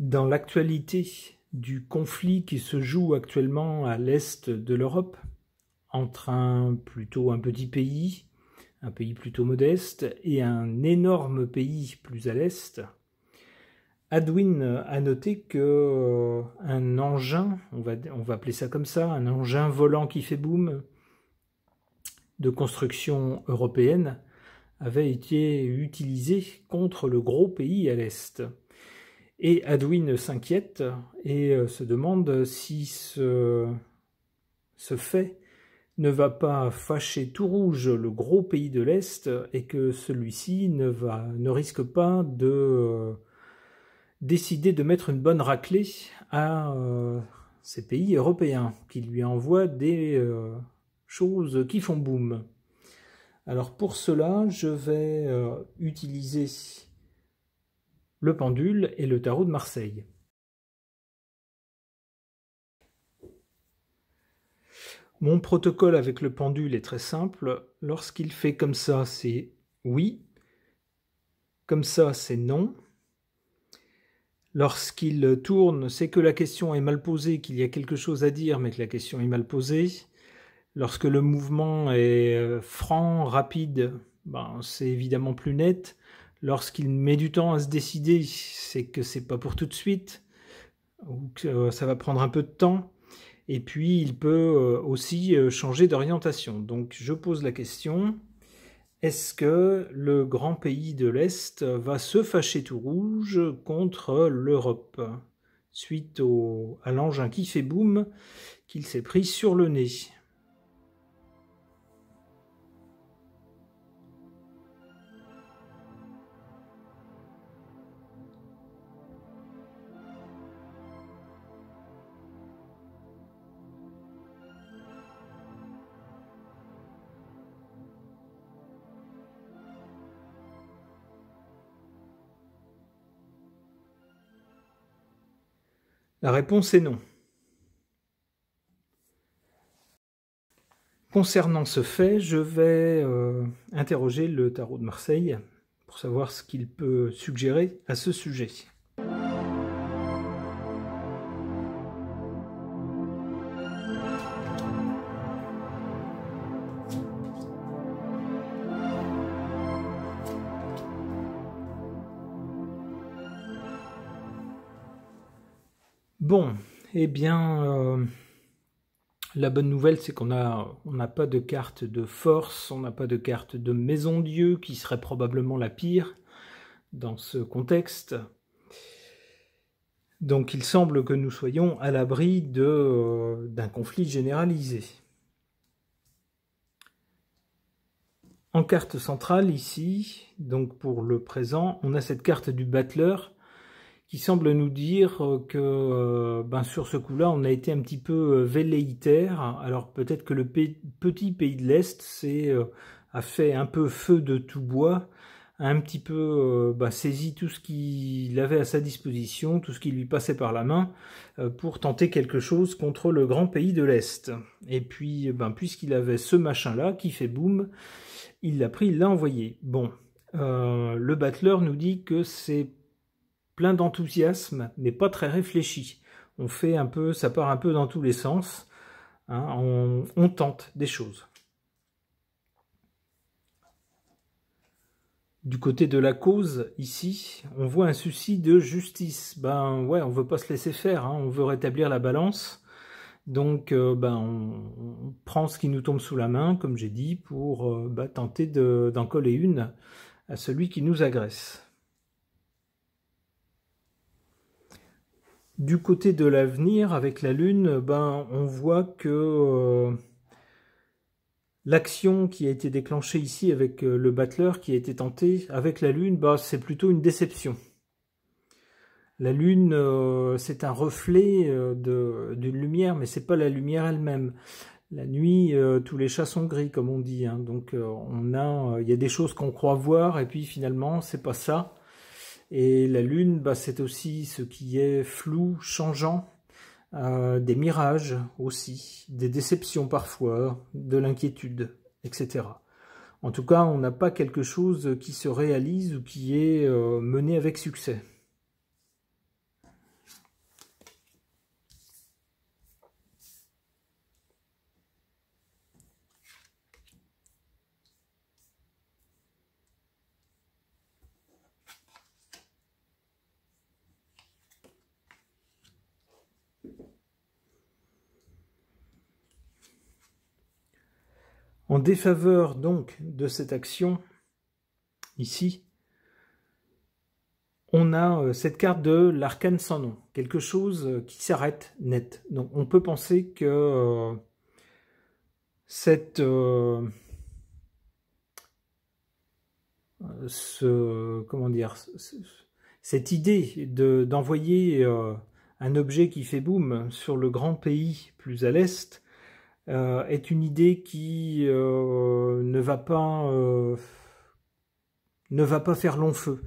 Dans l'actualité du conflit qui se joue actuellement à l'est de l'Europe, entre un petit pays, un pays plutôt modeste, et un énorme pays plus à l'est, Hadwin a noté que un engin, on va appeler ça comme ça, un engin volant qui fait boum, de construction européenne, avait été utilisé contre le gros pays à l'est. Et Hadwin s'inquiète et se demande si ce fait ne va pas fâcher tout rouge le gros pays de l'Est et que celui-ci ne risque pas de décider de mettre une bonne raclée à ces pays européens qui lui envoient des choses qui font boum. Alors pour cela, je vais utiliser le pendule et le tarot de Marseille. Mon protocole avec le pendule est très simple. Lorsqu'il fait comme ça, c'est oui. Comme ça, c'est non. Lorsqu'il tourne, c'est que la question est mal posée, qu'il y a quelque chose à dire, mais que la question est mal posée. Lorsque le mouvement est franc, rapide, c'est évidemment plus net. Lorsqu'il met du temps à se décider, c'est que c'est pas pour tout de suite, ou que ça va prendre un peu de temps. Et puis, il peut aussi changer d'orientation. Donc, je pose la question, est-ce que le grand pays de l'Est va se fâcher tout rouge contre l'Europe, suite à l'engin qui fait boum qu'il s'est pris sur le nez? La réponse est non. Concernant ce fait, je vais interroger le tarot de Marseille pour savoir ce qu'il peut suggérer à ce sujet. Bon, eh bien, la bonne nouvelle, c'est qu'on n'a pas de carte de force, on n'a pas de carte de maison Dieu, qui serait probablement la pire dans ce contexte. Donc il semble que nous soyons à l'abri d'un conflit généralisé. En carte centrale, ici, donc pour le présent, on a cette carte du battleur, qui semble nous dire que sur ce coup-là, on a été un petit peu velléitaire. Alors peut-être que le petit pays de l'Est a fait un peu feu de tout bois, a un petit peu saisi tout ce qu'il avait à sa disposition, tout ce qui lui passait par la main, pour tenter quelque chose contre le grand pays de l'Est. Et puis, puisqu'il avait ce machin-là qui fait boum, il l'a pris, il l'a envoyé. Bon, le battleur nous dit que c'est plein d'enthousiasme, mais pas très réfléchi. Ça part un peu dans tous les sens. Hein, on tente des choses. Du côté de la cause, ici, on voit un souci de justice. On veut pas se laisser faire, hein, on veut rétablir la balance. Donc, on prend ce qui nous tombe sous la main, comme j'ai dit, pour tenter d'en coller une à celui qui nous agresse. Du côté de l'avenir, avec la Lune, on voit que l'action qui a été déclenchée ici avec le battleur qui a été tenté avec la Lune, c'est plutôt une déception. La Lune, c'est un reflet d'une lumière, mais c'est pas la lumière elle-même. La nuit, tous les chats sont gris, comme on dit. Hein. Donc, il y a des choses qu'on croit voir, et puis finalement, c'est pas ça. Et la Lune, c'est aussi ce qui est flou, changeant, des mirages aussi, des déceptions parfois, de l'inquiétude, etc. En tout cas, on n'a pas quelque chose qui se réalise ou qui est mené avec succès. En défaveur donc de cette action, ici, on a cette carte de l'arcane sans nom, quelque chose qui s'arrête net. Donc on peut penser que cette idée d'envoyer un objet qui fait boum sur le grand pays plus à l'est est une idée qui ne va pas faire long feu.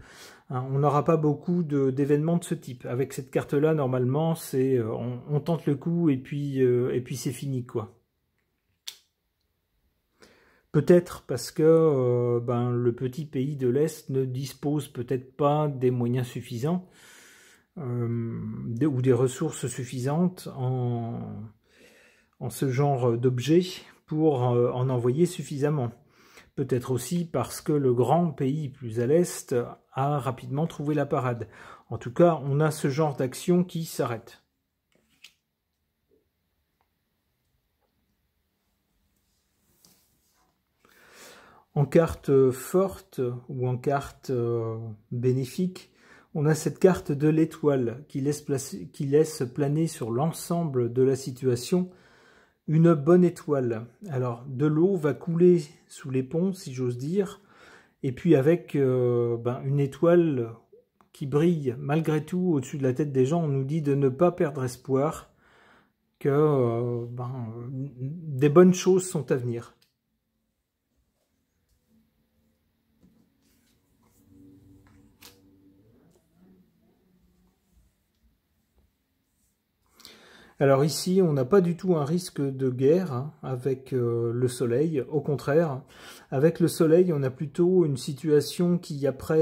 Hein, on n'aura pas beaucoup d'événements de ce type. Avec cette carte-là, normalement, c'est on tente le coup et puis c'est fini, quoi. Peut-être parce que le petit pays de l'Est ne dispose peut-être pas des moyens suffisants ou des ressources suffisantes en ce genre d'objet pour en envoyer suffisamment. Peut-être aussi parce que le grand pays plus à l'Est a rapidement trouvé la parade. En tout cas, on a ce genre d'action qui s'arrête. En carte forte ou en carte bénéfique, on a cette carte de l'étoile qui laisse planer sur l'ensemble de la situation une bonne étoile. Alors, de l'eau va couler sous les ponts, si j'ose dire, et puis avec une étoile qui brille malgré tout au-dessus de la tête des gens, on nous dit de ne pas perdre espoir, que des bonnes choses sont à venir. Alors ici, on n'a pas du tout un risque de guerre avec le soleil. Au contraire, avec le soleil, on a plutôt une situation qui, après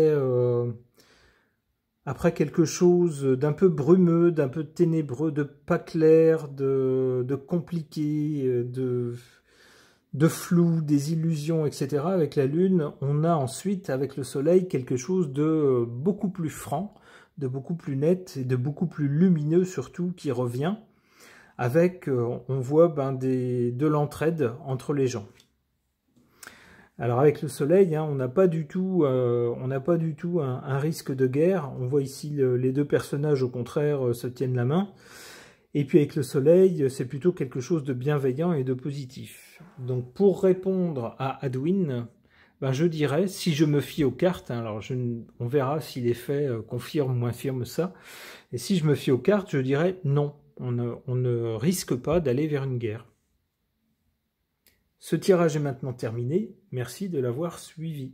quelque chose d'un peu brumeux, d'un peu ténébreux, de pas clair, de compliqué, de flou, des illusions, etc. Avec la Lune, on a ensuite, avec le soleil, quelque chose de beaucoup plus franc, de beaucoup plus net et de beaucoup plus lumineux surtout qui revient. Avec, on voit de l'entraide entre les gens. Alors avec le soleil, on n'a pas du tout, un risque de guerre. On voit ici les deux personnages, au contraire, se tiennent la main. Et puis avec le soleil, c'est plutôt quelque chose de bienveillant et de positif. Donc pour répondre à Hadwin, je dirais, si je me fie aux cartes, alors on verra si les faits confirment ou infirment ça, et si je me fie aux cartes, je dirais non. On ne risque pas d'aller vers une guerre. Ce tirage est maintenant terminé. Merci de l'avoir suivi.